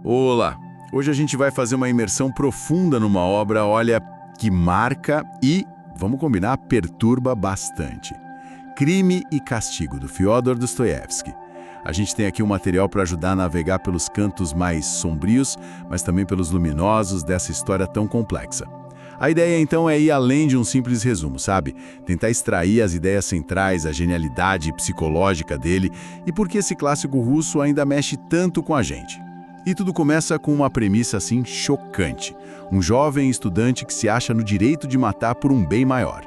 Olá! Hoje a gente vai fazer uma imersão profunda numa obra, olha, que marca e, vamos combinar, perturba bastante. Crime e Castigo, do Fyodor Dostoiévski. A gente tem aqui um material para ajudar a navegar pelos cantos mais sombrios, mas também pelos luminosos dessa história tão complexa. A ideia, então, é ir além de um simples resumo, sabe? Tentar extrair as ideias centrais, a genialidade psicológica dele e por que esse clássico russo ainda mexe tanto com a gente. E tudo começa com uma premissa assim chocante. Um jovem estudante que se acha no direito de matar por um bem maior.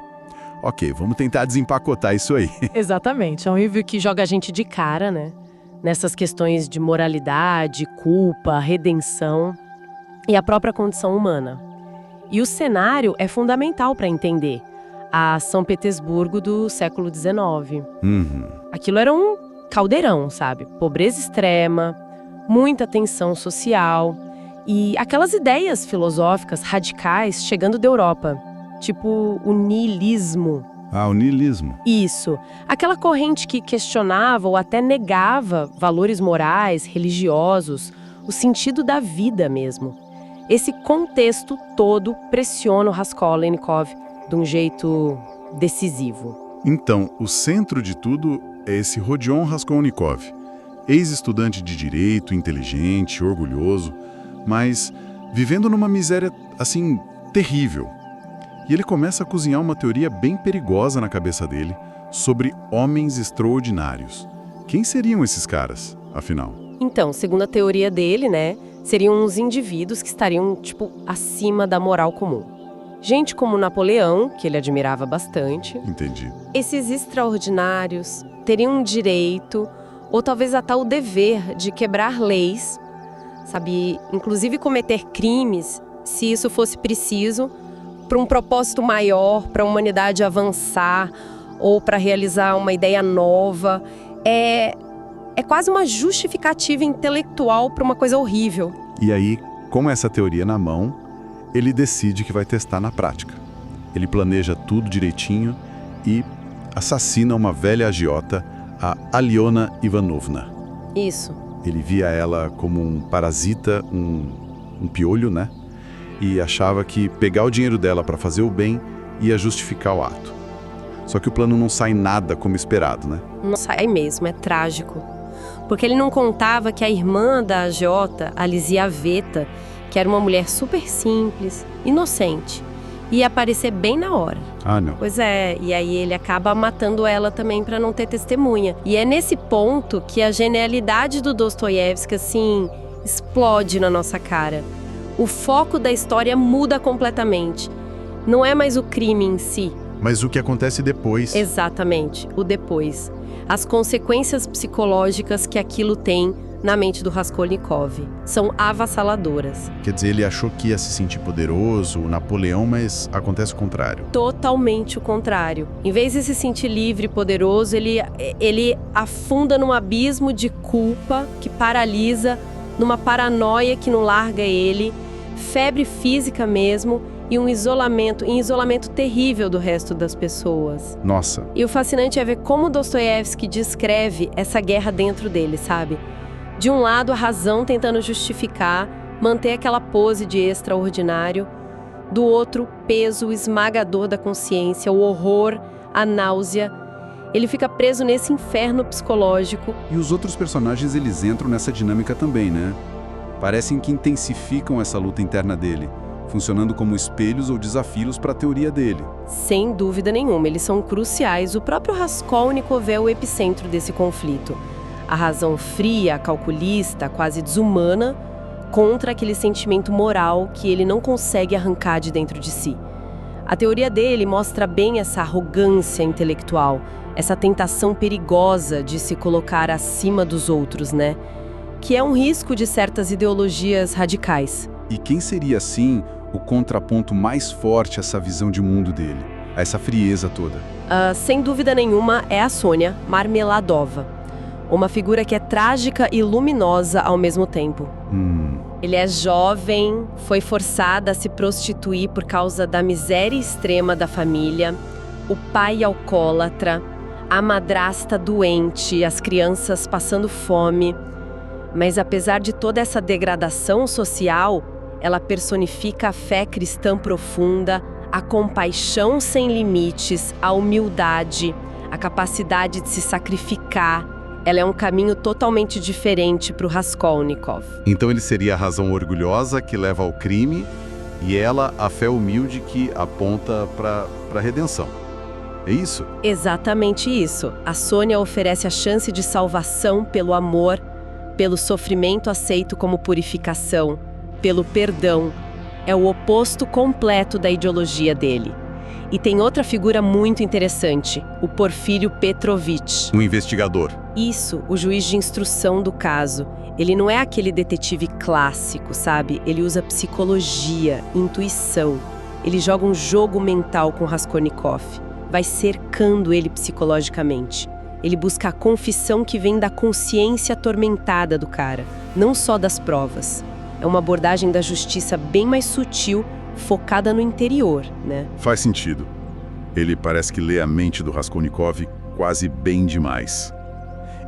Ok, vamos tentar desempacotar isso aí. Exatamente, é um livro que joga a gente de cara, né? Nessas questões de moralidade, culpa, redenção e a própria condição humana. E o cenário é fundamental para entender a São Petersburgo do século XIX. Aquilo era um caldeirão, sabe? Pobreza extrema, muita tensão social e aquelas ideias filosóficas radicais chegando da Europa, tipo o niilismo. Ah, o niilismo. Isso, aquela corrente que questionava ou até negava valores morais, religiosos, o sentido da vida mesmo. Esse contexto todo pressiona o Raskolnikov de um jeito decisivo. Então, o centro de tudo é esse Rodion Raskolnikov, ex-estudante de direito, inteligente, orgulhoso, mas vivendo numa miséria, assim, terrível. E ele começa a cozinhar uma teoria bem perigosa na cabeça dele sobre homens extraordinários. Quem seriam esses caras, afinal? Então, segundo a teoria dele, né, seriam uns indivíduos que estariam, acima da moral comum. Gente como Napoleão, que ele admirava bastante. Entendi. Esses extraordinários teriam um direito, ou talvez até o dever de quebrar leis, sabe? Inclusive cometer crimes, se isso fosse preciso, para um propósito maior, para a humanidade avançar, ou para realizar uma ideia nova. É quase uma justificativa intelectual para uma coisa horrível. E aí, com essa teoria na mão, ele decide que vai testar na prática. Ele planeja tudo direitinho e assassina uma velha agiota, a Aliona Ivanovna. Isso. Ele via ela como um parasita, um piolho, né? E achava que pegar o dinheiro dela para fazer o bem ia justificar o ato. Só que o plano não sai nada como esperado, né? Não sai mesmo, é trágico. Porque ele não contava que a irmã da agiota, a Lisiaveta, que era uma mulher super simples, inocente, ia aparecer bem na hora. Ah, não. Pois é, e aí ele acaba matando ela também para não ter testemunha. E é nesse ponto que a genialidade do Dostoiévski, assim, explode na nossa cara. O foco da história muda completamente. Não é mais o crime em si. Mas o que acontece depois? Exatamente, o depois. As consequências psicológicas que aquilo tem na mente do Raskolnikov são avassaladoras. Quer dizer, ele achou que ia se sentir poderoso, o Napoleão, mas acontece o contrário. Totalmente o contrário. Em vez de se sentir livre e poderoso, ele afunda num abismo de culpa que paralisa, numa paranoia que não larga ele, febre física mesmo e um isolamento terrível do resto das pessoas. Nossa. E o fascinante é ver como Dostoiévski descreve essa guerra dentro dele, sabe? De um lado, a razão tentando justificar, manter aquela pose de extraordinário. Do outro, o peso esmagador da consciência, o horror, a náusea. Ele fica preso nesse inferno psicológico. E os outros personagens, eles entram nessa dinâmica também, né? Parecem que intensificam essa luta interna dele, funcionando como espelhos ou desafios para a teoria dele. Sem dúvida nenhuma, eles são cruciais. O próprio Raskolnikov é o epicentro desse conflito. A razão fria, calculista, quase desumana, contra aquele sentimento moral que ele não consegue arrancar de dentro de si. A teoria dele mostra bem essa arrogância intelectual, essa tentação perigosa de se colocar acima dos outros, né? Que é um risco de certas ideologias radicais. E quem seria, assim, o contraponto mais forte a essa visão de mundo dele, a essa frieza toda? Sem dúvida nenhuma, é a Sônia Marmeladova. Uma figura que é trágica e luminosa ao mesmo tempo. Ele é jovem, foi forçada a se prostituir por causa da miséria extrema da família, o pai alcoólatra, a madrasta doente, as crianças passando fome. Mas apesar de toda essa degradação social, ela personifica a fé cristã profunda, a compaixão sem limites, a humildade, a capacidade de se sacrificar. Ela é um caminho totalmente diferente para o Raskolnikov. Então ele seria a razão orgulhosa que leva ao crime e ela a fé humilde que aponta para a redenção. É isso? Exatamente isso. A Sônia oferece a chance de salvação pelo amor, pelo sofrimento aceito como purificação, pelo perdão. É o oposto completo da ideologia dele. E tem outra figura muito interessante, o Porfírio Petrovich. Um investigador. Isso, o juiz de instrução do caso. Ele não é aquele detetive clássico, sabe? Ele usa psicologia, intuição. Ele joga um jogo mental com Raskolnikov. Vai cercando ele psicologicamente. Ele busca a confissão que vem da consciência atormentada do cara, não só das provas. É uma abordagem da justiça bem mais sutil, focada no interior, né? Faz sentido. Ele parece que lê a mente do Raskolnikov quase bem demais.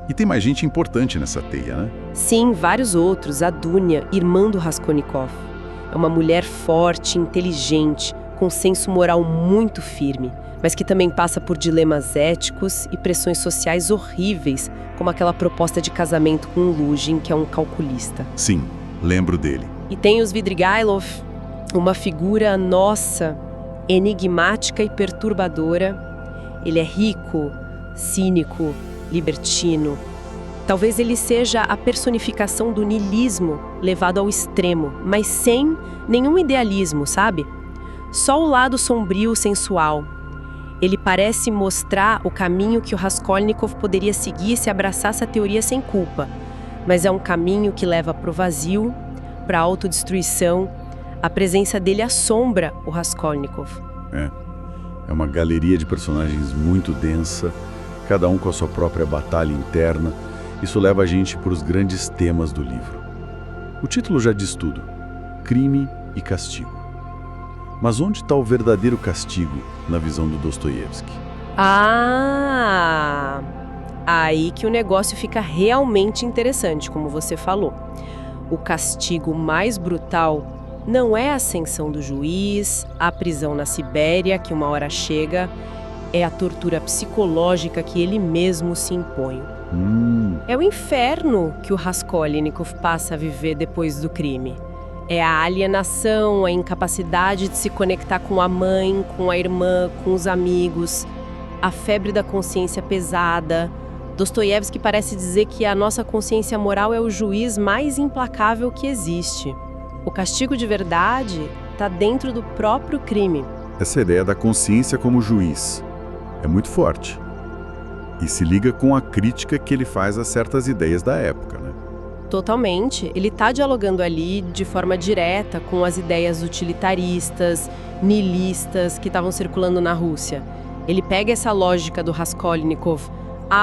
E tem mais gente importante nessa teia, né? Sim, vários outros. A Dunya, irmã do Raskolnikov. É uma mulher forte, inteligente, com senso moral muito firme, mas que também passa por dilemas éticos e pressões sociais horríveis, como aquela proposta de casamento com o Luzhin, que é um calculista. Sim, lembro dele. E tem os Svidrigailov, uma figura, nossa, enigmática e perturbadora. Ele é rico, cínico, libertino. Talvez ele seja a personificação do niilismo levado ao extremo, mas sem nenhum idealismo, sabe? Só o lado sombrio, sensual. Ele parece mostrar o caminho que o Raskolnikov poderia seguir se abraçasse a teoria sem culpa. Mas é um caminho que leva para o vazio, para a autodestruição. A presença dele assombra o Raskolnikov. É uma galeria de personagens muito densa, cada um com a sua própria batalha interna. Isso leva a gente para os grandes temas do livro. O título já diz tudo: crime e castigo. Mas onde está o verdadeiro castigo na visão do Dostoiévski? Aí que o negócio fica realmente interessante, como você falou. O castigo mais brutal não é a ascensão do juiz, a prisão na Sibéria, que uma hora chega, é a tortura psicológica que ele mesmo se impõe. É o inferno que o Raskolnikov passa a viver depois do crime. É a alienação, a incapacidade de se conectar com a mãe, com a irmã, com os amigos, a febre da consciência pesada. Dostoiévski parece dizer que a nossa consciência moral é o juiz mais implacável que existe. O castigo de verdade está dentro do próprio crime. Essa ideia da consciência como juiz é muito forte. E se liga com a crítica que ele faz a certas ideias da época, né? Totalmente. Ele está dialogando ali de forma direta com as ideias utilitaristas, niilistas que estavam circulando na Rússia. Ele pega essa lógica do Raskolnikov.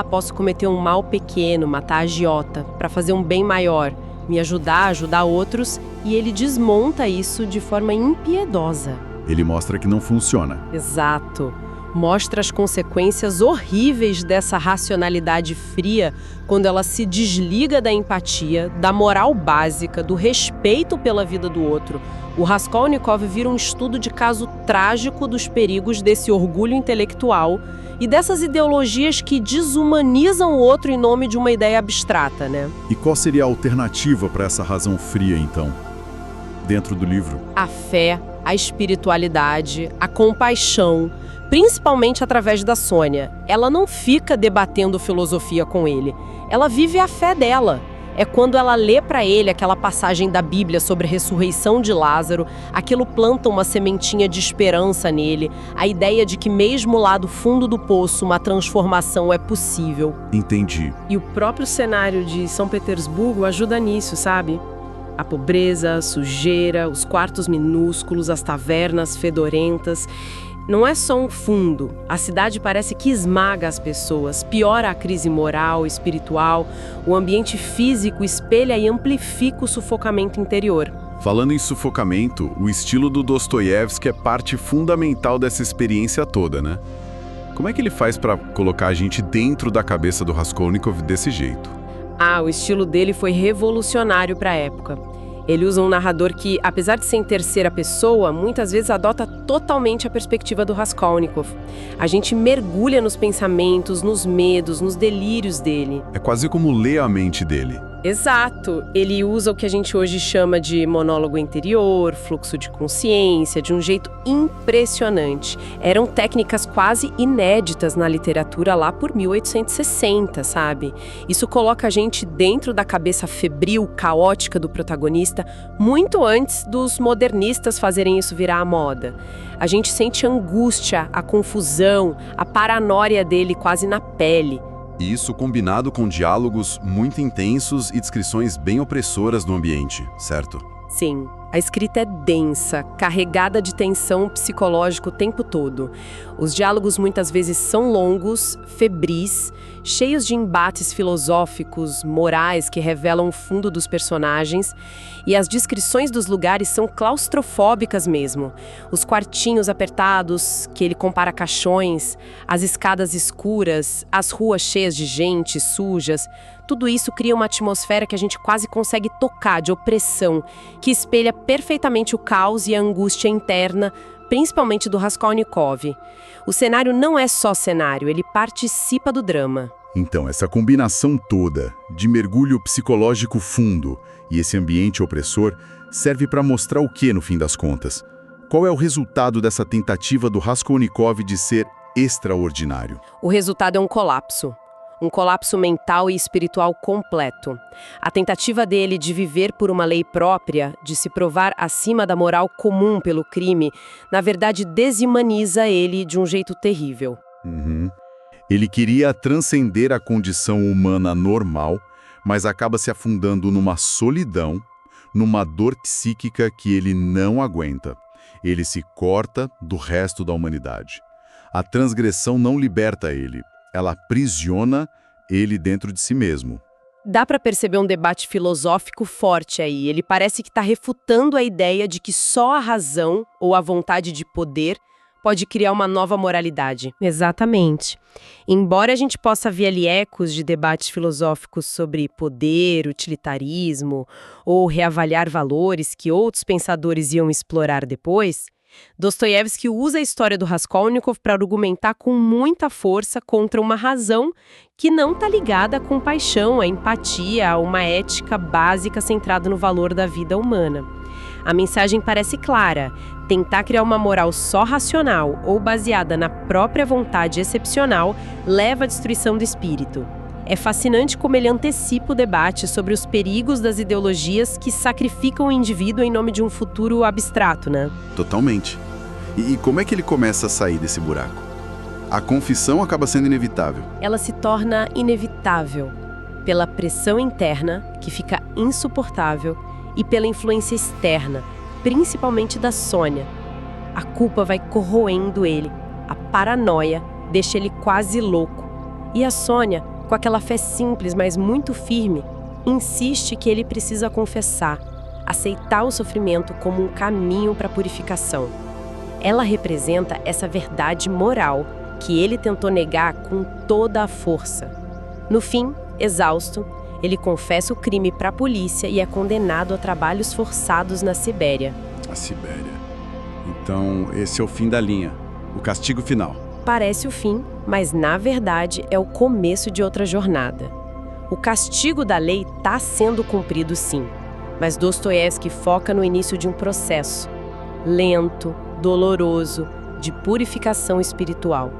Posso cometer um mal pequeno, matar a agiota, para fazer um bem maior, me ajudar outros, e ele desmonta isso de forma impiedosa. Ele mostra que não funciona. Exato. Mostra as consequências horríveis dessa racionalidade fria quando ela se desliga da empatia, da moral básica, do respeito pela vida do outro. O Raskolnikov vira um estudo de caso trágico dos perigos desse orgulho intelectual e dessas ideologias que desumanizam o outro em nome de uma ideia abstrata, né? E qual seria a alternativa para essa razão fria, então, dentro do livro? A fé, a espiritualidade, a compaixão, principalmente através da Sônia. Ela não fica debatendo filosofia com ele, ela vive a fé dela. É quando ela lê para ele aquela passagem da Bíblia sobre a ressurreição de Lázaro, aquilo planta uma sementinha de esperança nele, a ideia de que mesmo lá do fundo do poço uma transformação é possível. Entendi. E o próprio cenário de São Petersburgo ajuda nisso, sabe? A pobreza, a sujeira, os quartos minúsculos, as tavernas fedorentas. Não é só um fundo. A cidade parece que esmaga as pessoas, piora a crise moral, espiritual. O ambiente físico espelha e amplifica o sufocamento interior. Falando em sufocamento, o estilo do Dostoiévski é parte fundamental dessa experiência toda, né? Como é que ele faz para colocar a gente dentro da cabeça do Raskolnikov desse jeito? O estilo dele foi revolucionário para a época. Ele usa um narrador que, apesar de ser em terceira pessoa, muitas vezes adota totalmente a perspectiva do Raskolnikov. A gente mergulha nos pensamentos, nos medos, nos delírios dele. É quase como ler a mente dele. Exato. Ele usa o que a gente hoje chama de monólogo interior, fluxo de consciência, de um jeito impressionante. Eram técnicas quase inéditas na literatura lá por 1860, sabe? Isso coloca a gente dentro da cabeça febril, caótica do protagonista, muito antes dos modernistas fazerem isso virar a moda. A gente sente a angústia, a confusão, a paranoia dele quase na pele. E isso combinado com diálogos muito intensos e descrições bem opressoras do ambiente, certo? Sim, a escrita é densa, carregada de tensão psicológica o tempo todo. Os diálogos muitas vezes são longos, febris, cheios de embates filosóficos, morais que revelam o fundo dos personagens, e as descrições dos lugares são claustrofóbicas mesmo. Os quartinhos apertados, que ele compara a caixões, as escadas escuras, as ruas cheias de gente, sujas, tudo isso cria uma atmosfera que a gente quase consegue tocar, de opressão, que espelha perfeitamente o caos e a angústia interna, principalmente do Raskolnikov. O cenário não é só cenário, ele participa do drama. Então, essa combinação toda de mergulho psicológico fundo e esse ambiente opressor serve para mostrar o que no fim das contas? Qual é o resultado dessa tentativa do Raskolnikov de ser extraordinário? O resultado é um colapso. Um colapso mental e espiritual completo. A tentativa dele de viver por uma lei própria, de se provar acima da moral comum pelo crime, na verdade desumaniza ele de um jeito terrível. Ele queria transcender a condição humana normal, mas acaba se afundando numa solidão, numa dor psíquica que ele não aguenta. Ele se corta do resto da humanidade. A transgressão não liberta ele. Ela aprisiona ele dentro de si mesmo. Dá para perceber um debate filosófico forte aí. Ele parece que está refutando a ideia de que só a razão ou a vontade de poder pode criar uma nova moralidade. Exatamente. Embora a gente possa ver ali ecos de debates filosóficos sobre poder, utilitarismo ou reavaliar valores que outros pensadores iam explorar depois, Dostoiévski usa a história do Raskolnikov para argumentar com muita força contra uma razão que não está ligada à compaixão, à empatia, a uma ética básica centrada no valor da vida humana. A mensagem parece clara: tentar criar uma moral só racional ou baseada na própria vontade excepcional leva à destruição do espírito. É fascinante como ele antecipa o debate sobre os perigos das ideologias que sacrificam o indivíduo em nome de um futuro abstrato, né? Totalmente. E como é que ele começa a sair desse buraco? A confissão acaba sendo inevitável. Ela se torna inevitável pela pressão interna, que fica insuportável, e pela influência externa, principalmente da Sônia. A culpa vai corroendo ele, a paranoia deixa ele quase louco. E a Sônia, com aquela fé simples, mas muito firme, insiste que ele precisa confessar, aceitar o sofrimento como um caminho para a purificação. Ela representa essa verdade moral que ele tentou negar com toda a força. No fim, exausto, ele confessa o crime para a polícia e é condenado a trabalhos forçados na Sibéria. A Sibéria. Então, esse é o fim da linha, o castigo final. Parece o fim, mas na verdade é o começo de outra jornada. O castigo da lei está sendo cumprido sim, mas Dostoiévski foca no início de um processo lento, doloroso, de purificação espiritual.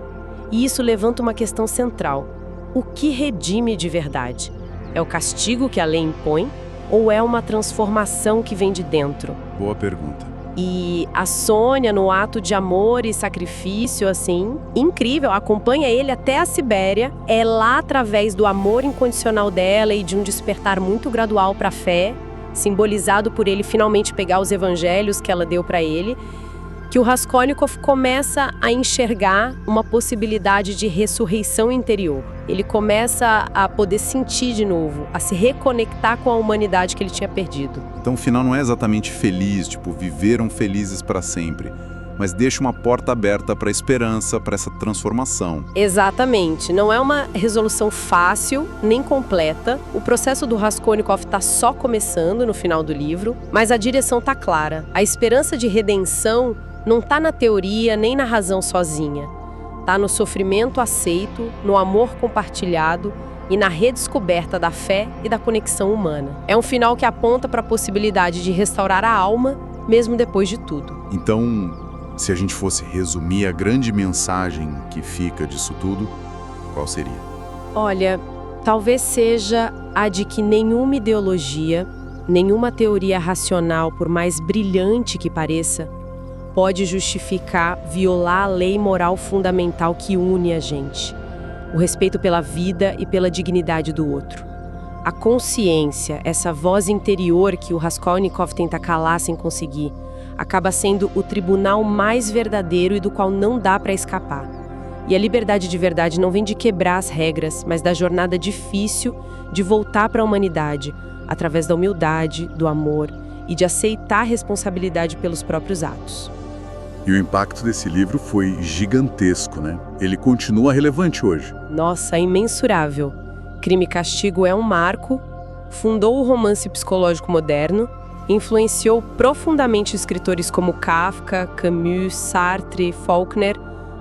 E isso levanta uma questão central: o que redime de verdade? É o castigo que a lei impõe ou é uma transformação que vem de dentro? Boa pergunta. E a Sônia, no ato de amor e sacrifício, assim, incrível, acompanha ele até a Sibéria. É lá, através do amor incondicional dela e de um despertar muito gradual para a fé, simbolizado por ele finalmente pegar os evangelhos que ela deu para ele, que o Raskolnikov começa a enxergar uma possibilidade de ressurreição interior. Ele começa a poder sentir de novo, a se reconectar com a humanidade que ele tinha perdido. Então o final não é exatamente feliz, tipo, viveram felizes para sempre. mas deixa uma porta aberta para a esperança, para essa transformação. Exatamente. Não é uma resolução fácil, nem completa. O processo do Raskolnikov está só começando no final do livro, mas a direção está clara. A esperança de redenção não está na teoria nem na razão sozinha. Está no sofrimento aceito, no amor compartilhado e na redescoberta da fé e da conexão humana. É um final que aponta para a possibilidade de restaurar a alma, mesmo depois de tudo. Então, se a gente fosse resumir a grande mensagem que fica disso tudo, qual seria? Olha, talvez seja a de que nenhuma ideologia, nenhuma teoria racional, por mais brilhante que pareça, pode justificar violar a lei moral fundamental que une a gente. O respeito pela vida e pela dignidade do outro. A consciência, essa voz interior que o Raskolnikov tenta calar sem conseguir, acaba sendo o tribunal mais verdadeiro e do qual não dá para escapar. E a liberdade de verdade não vem de quebrar as regras, mas da jornada difícil de voltar para a humanidade, através da humildade, do amor e de aceitar a responsabilidade pelos próprios atos. E o impacto desse livro foi gigantesco, né? Ele continua relevante hoje. Nossa, é imensurável. Crime e Castigo é um marco, fundou o romance psicológico moderno, influenciou profundamente escritores como Kafka, Camus, Sartre, Faulkner,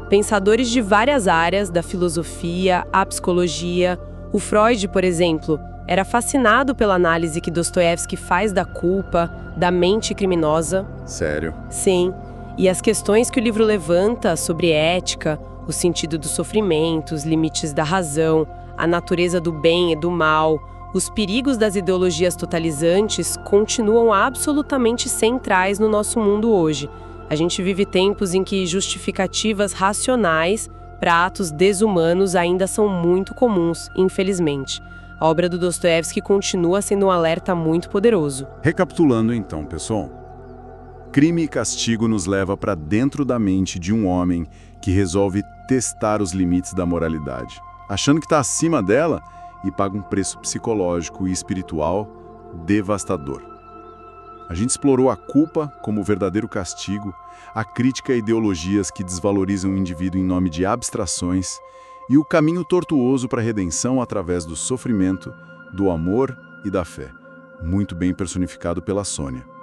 pensadores de várias áreas, da filosofia, à psicologia. O Freud, por exemplo, era fascinado pela análise que Dostoiévski faz da culpa, da mente criminosa. Sério? Sim, e as questões que o livro levanta sobre ética, o sentido do sofrimento, os limites da razão, a natureza do bem e do mal, os perigos das ideologias totalizantes continuam absolutamente centrais no nosso mundo hoje. A gente vive tempos em que justificativas racionais para atos desumanos ainda são muito comuns, infelizmente. A obra do Dostoiévski continua sendo um alerta muito poderoso. Recapitulando então, pessoal. Crime e Castigo nos leva para dentro da mente de um homem que resolve testar os limites da moralidade, achando que está acima dela e paga um preço psicológico e espiritual devastador. A gente explorou a culpa como o verdadeiro castigo, a crítica a ideologias que desvalorizam o indivíduo em nome de abstrações e o caminho tortuoso para a redenção através do sofrimento, do amor e da fé, muito bem personificado pela Sônia.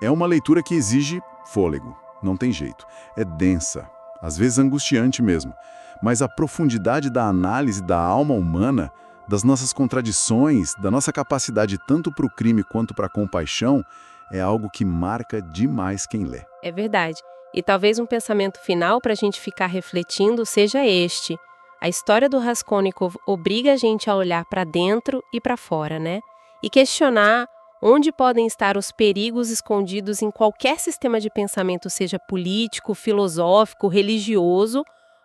É uma leitura que exige fôlego, não tem jeito. É densa, às vezes angustiante mesmo, mas a profundidade da análise da alma humana, das nossas contradições, da nossa capacidade tanto para o crime quanto para a compaixão, é algo que marca demais quem lê. É verdade. E talvez um pensamento final para a gente ficar refletindo seja este. A história do Raskolnikov obriga a gente a olhar para dentro e para fora, né? E questionar onde podem estar os perigos escondidos em qualquer sistema de pensamento, seja político, filosófico, religioso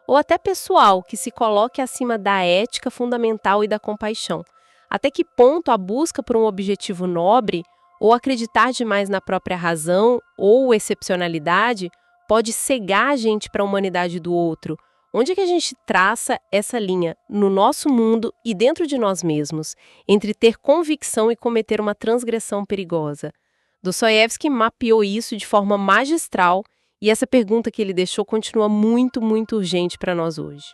ou até pessoal, que se coloque acima da ética fundamental e da compaixão. Até que ponto a busca por um objetivo nobre ou acreditar demais na própria razão ou excepcionalidade pode cegar a gente para a humanidade do outro? Onde é que a gente traça essa linha no nosso mundo e dentro de nós mesmos, entre ter convicção e cometer uma transgressão perigosa? Dostoiévski mapeou isso de forma magistral e essa pergunta que ele deixou continua muito, muito urgente para nós hoje.